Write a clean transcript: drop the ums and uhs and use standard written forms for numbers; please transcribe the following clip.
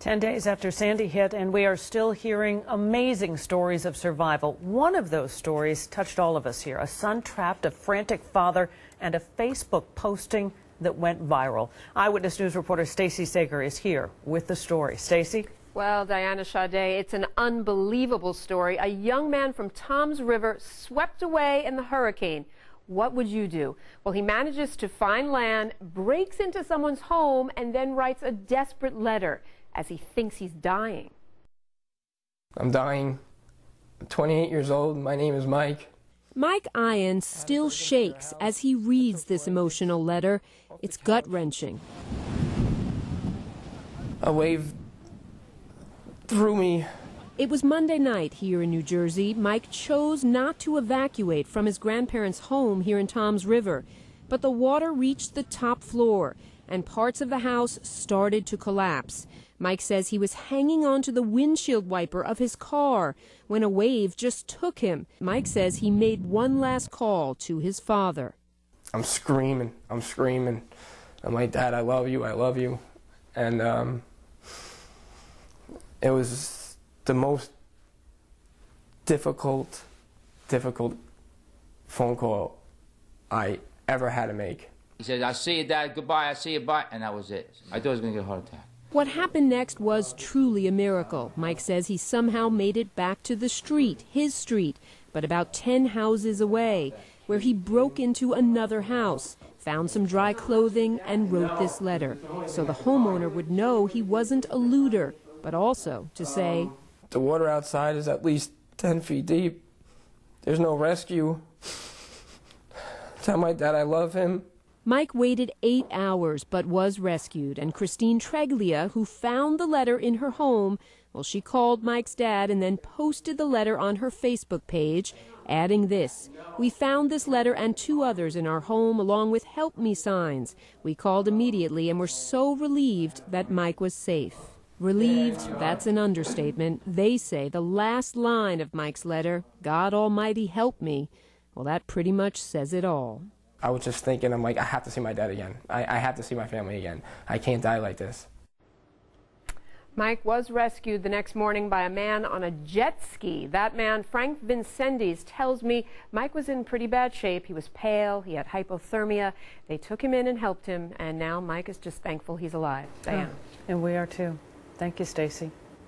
10 days after Sandy hit, and we are still hearing amazing stories of survival. One of those stories touched all of us here. A son trapped, a frantic father, and a Facebook posting that went viral. Eyewitness News reporter Stacey Sager is here with the story. Stacey? Well, Diana Sade, it's an unbelievable story. A young man from Toms River swept away in the hurricane. What would you do? Well, he manages to find land, breaks into someone's home, and then writes a desperate letter as he thinks he's dying. I'm dying. I'm 28 years old. My name is Mike. Mike Ian still shakes as he reads this emotional letter. It's gut-wrenching. A wave threw me. It was Monday night here in New Jersey. Mike chose not to evacuate from his grandparents' home here in Toms River. But the water reached the top floor, and parts of the house started to collapse. Mike says he was hanging onto the windshield wiper of his car when a wave just took him. Mike says he made one last call to his father. I'm screaming. I'm like, Dad, I love you. I love you. And it was the most difficult phone call I ever had to make. He said, "I'll see you, Dad. Goodbye. I'll see you. Bye." And that was it. I thought I was going to get a heart attack. What happened next was truly a miracle. Mike says he somehow made it back to the street, his street, but about 10 houses away, where he broke into another house, found some dry clothing, and wrote this letter, so the homeowner would know he wasn't a looter, but also to say, the water outside is at least 10 feet deep. There's no rescue. Tell my dad I love him. Mike waited 8 hours but was rescued, and Christine Treglia, who found the letter in her home, well, she called Mike's dad and then posted the letter on her Facebook page, adding this: "We found this letter and 2 others in our home along with help me signs. We called immediately and were so relieved that Mike was safe." Relieved, that's an understatement. They say the last line of Mike's letter, "God Almighty help me," well, that pretty much says it all. I was just thinking, I'm like, I have to see my dad again. I have to see my family again. I can't die like this. Mike was rescued the next morning by a man on a jet ski. That man, Frank Vincendis, tells me Mike was in pretty bad shape. He was pale, he had hypothermia. They took him in and helped him, and now Mike is just thankful he's alive. Diana. And we are too. Thank you, Stacey.